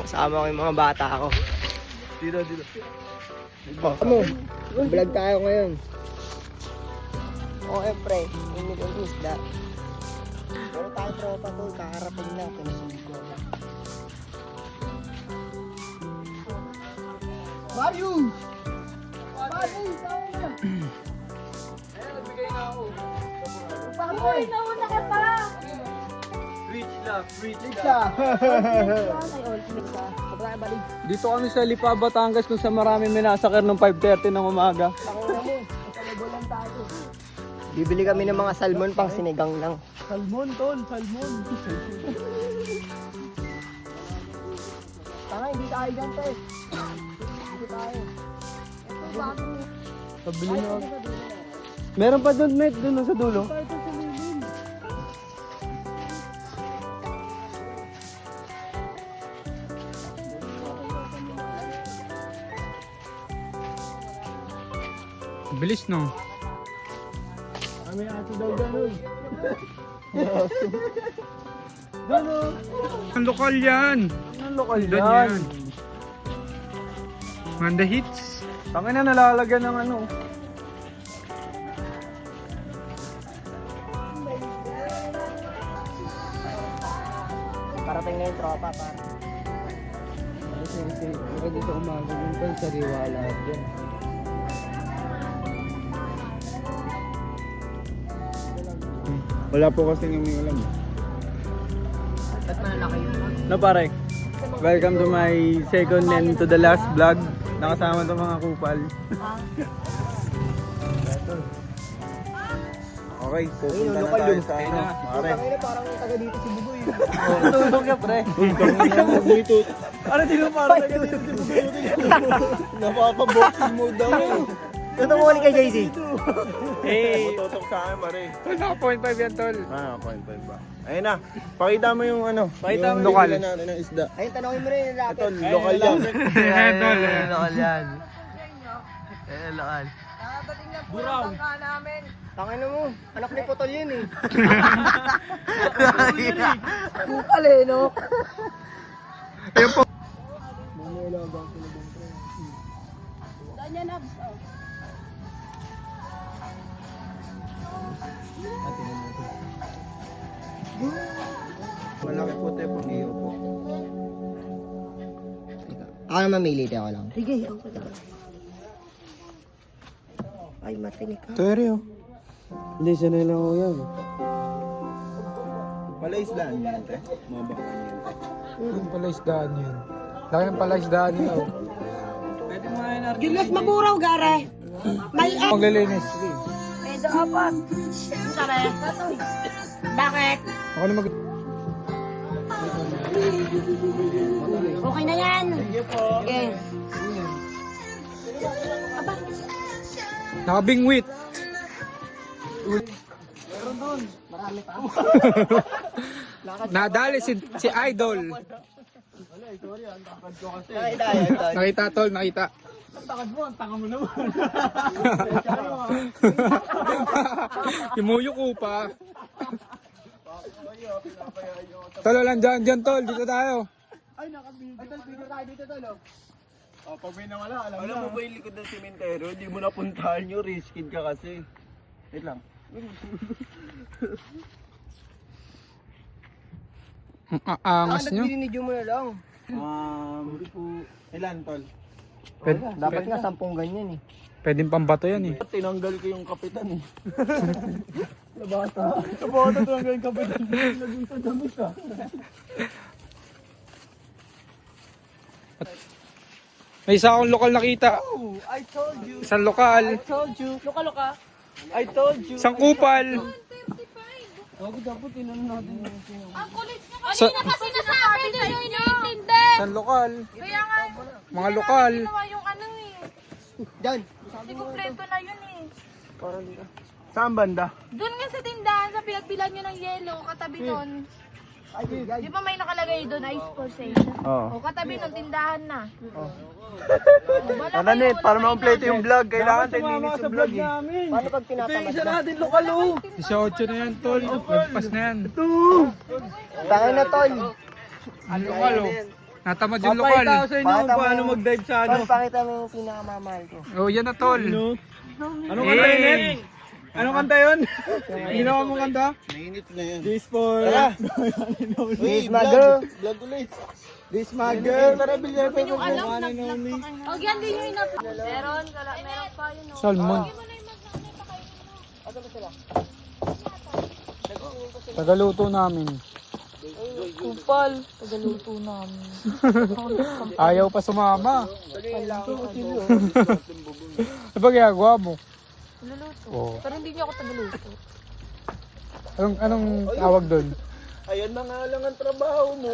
Kasama ko yung mga bata ko. Dito. Ano? Vlog tayo ngayon. Okay, pre. Hindi ko isda. Pero tayo tropa to. Kakarating na. Pinasulig ko. Mario! Nagbigay na ako. Uy, nauna ka pa! Rich lang. Dito kami sa Lipa, Batangas kung sa marami minasakir ng 5:30 ng umaga. Bibili kami ng mga salmon pang sinigang lang. Salmon, tol, salmon. Tanga, hindi tayo dyan, te. Hindi tayo. Pabili na ako. Meron pa doon, mate, doon sa dulo. Bilis, no? Kami ato daw gano'n. Gano'n. Ang lokal yan. Anong lokal Doon yan? yan. Manda hits. Tangin na nalalagyan ng ano. Parating na yung tropa, para. Kasi dito umaga yung tol, sariwala dyan. Wala po kasi yung ulam. Ba't malalaki yun? No pare, welcome to my second and to the last vlog. Nakasama to mga kupal. Okay, pupunta na tayo sa ano. Pare. Tangina, parang taga dito si Bugoy. Tulog ka pre. Ano di mo parang taga dito si Bugoy? Napapa-boxing mode daw eh. Ito mo kay JC. Hey! Tutok sa akin pare. Tol, naka 0.5 yan, tol. Ah, 0.5 ba? Ayun na. Pakita mo yung ano. Pakita yung mo lokal. bibili natin ng isda. Ayun, tanongin mo rin yung Ito, lapit. lokal yan. Ayan, tol. Lokal yan. Lokal. Nakadating na po ang bangka namin. Tangina mo, anak ni Putol yun eh. Bukal eh, no? Ayun po. Ganyan, abs. Oh. Malaki po tayo pang iyo po. Ako na mamili, ako lang. Sige, ako lang. Ay, matinik ka. Teryo. Hindi, sanay lang ako yan. Palaisdaan yan, te. Mga baka niyan. Yung palaisdaan yan. Laki ng palaisdaan yun. Oh. Pwede mo nga yan, Gilas maguraw, gare. May Maglilinis. Pedo apat. Sare. Bakit? Ako na mag... Okay na yan. Sige po. Okay. Aba, Nakabingwit. Meron doon. Marami pa. Nadali si Idol. Wala, sorry. Ang takad ko kasi. Nakita yun, tol. Nakita, tol, nakita. Ang takad mo, ang tanga mo naman. Kimuyo ko pa. Tol, lang dyan, tol. Dito tayo. Ay, nakabigil. Ay, video tayo dito, tol. Oh, pag may nawala, alam mo ba yung likod ng sementero? Hindi mo napuntahan yung risk kid ka kasi. Wait lang. Ang angas nyo. Nagbinidyo mo na lang. Ilan, tol? Dapat nga 10 ganyan eh. Pwedeng pambato yan eh. Tinanggal ko yung kapitan eh. Nabata. Nabata tinanggal yung kapitan. Naging sa damit ka. May isa akong lokal nakita. Oh, I told you. Isang lokal. Told you. luka-luka. I told you. Isang kupal. Ako dapat tinanong natin yung Ang kulit niya Sa, kanina kasi nasabi niyo yung iniintindi. isang lokal. Kaya nga, Mga lokal. ginawa yung ano eh. Diyan. Hindi kumpleto na yun eh. Saan banda? Doon nga sa tindahan, sa pinagbilan nyo ng yelo, katabi nun. Di ba may nakalagay doon, ice for sale? Oo. O katabi nun, tindahan na. Ano na para ma-complete yung vlog, kailangan 10 minutes yung vlog eh. Paano pag tinatamad na? natin lokal oh. 18 na yan, tol. Nagpas na yan. Tangin na, tol. Ang lokal oh. Natamad yung lokal. Papakita ko sa inyo kung Pakita mo paano yung- mag-dive sa Tol, pakita mo yung pinakamamahal ko. Oh, yan na tol. Ano? Anong kanta yun, Ed? Anong kanta yun? Ginawa mong kanta? Mainit na yan. This for... This my girl. Vlog ulit. This my girl. Tara, bilyan ko Yung alam, one and only. Oh, yan din yung inap. Meron pa yun. Oh. Salmon. Tagaluto namin. Kupal. Tagaluto namin. Ayaw pa sumama. Ano ba ginagawa mo? Luluto. Oo. Pero hindi niyo ako tagaluto. Anong tawag doon? Ayan na nga lang ang trabaho mo.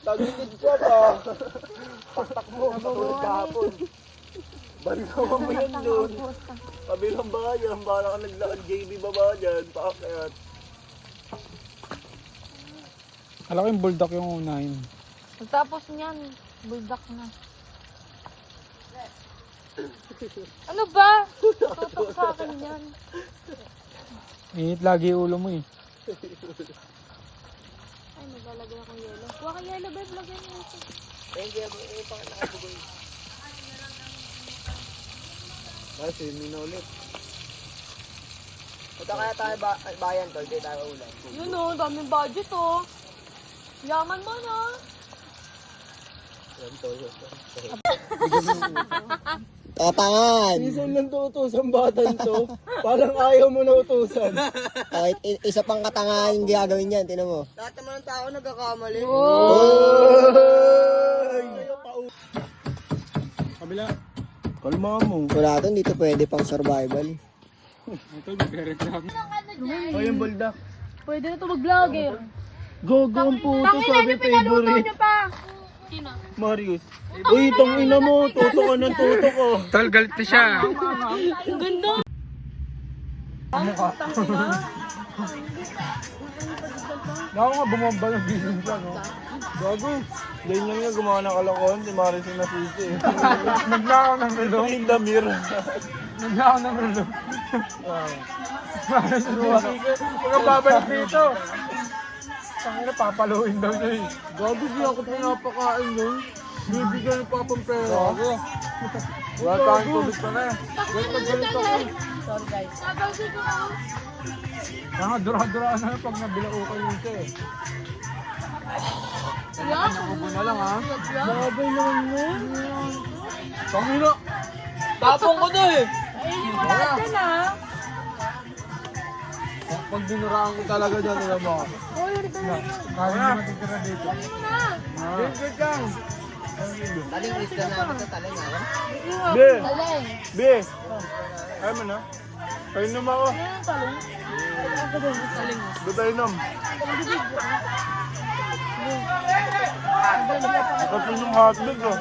Tagilid ka pa. Pakpak mo, patulog kahapon. Bandawa mo yan doon. Kabilang bayan, para ka naglaan JB baba dyan, paakyat. Alam ko yung bulldog yung unahin. Tapos niyan, buldak na. Ano ba? Tutok sa akin yan. Init lagi yung ulo mo eh. Ay, naglalagay akong yelo. Huwag kang yelo, babe. Lagyan mo ito. Kasi, minulit. Punta kaya tayo bayan, tol. Di tayo ulan. Yun o, daming budget o. Yaman mo no. Tatangan! Season lang to utusan batan to. Parang ayaw mo na utusan. Kahit isa pang katangahan yung gagawin yan, tinan mo. Lahat naman ng tao nagkakamali. Kabila. Kalma mo. Wala doon, dito pwede pang survival. Ito, nagre-reclam. O yung buldak. Pwede na ito mag-vlogger. Gogo ang puto Tangina, sabi ano pinaluto favorite. niyo pa? Sino? Marius. Uy, itong ina mo. Tuto ka ng tuto ko. Tol, galit na siya. Ang ganda. Ako nga bumamba ng bilin siya, no? Gago. Dahil lang niya gumawa ng kalokohan. Si Marius yung nasisi. Naglakaw ng relo. Yung indamir. Naglakaw ng relo. Huwag kang babalik dito. Tangina, papaluin daw niya eh. Gago, di ako pinapakain yun. Bibigyan ng papang pera. Gago. Wala tayong tulog pa na eh. Sorry guys. Sabi ko ako. Mga dura-duraan na pag nabilaukan yun siya eh. Nakubo na lang ha. Sabay naman yun. Tangina. Tapong ko na eh. Ayun mo lahat yan ah. Pag dinuraan ko talaga dyan, alam mo. Uy, ulit na lang. Kaya na matitira dito. Good kang. Taling risk ka namin sa taling ha? Be. Taleng. Be. Ayaw mo na. Painom ako. Ano yung taleng? Ano ba yung taleng? Doon tayo inom. Tapos yung hotdog oh.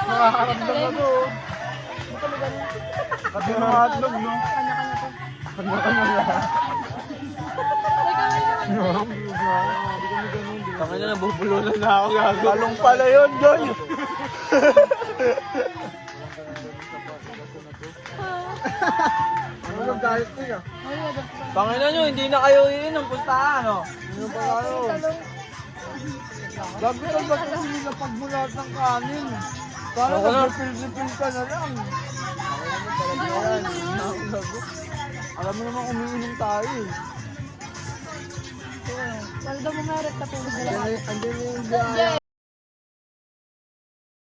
Nakakaramdam na to. Tapos yung hotdog no. Tangin na, nabubulunan na ako gago. Talong pala yun, Joy. Ano yung galit niya? Pangina nyo, hindi na kayo iinom. Pustahan, no? Inom pa kayo. Gabi ka ba kasi nilapag mo lahat ng kanin? Parang nag-refill ka na lang. Alam mo naman umiinom tayo eh. Paldo mo meron tapos. Andiyan na yung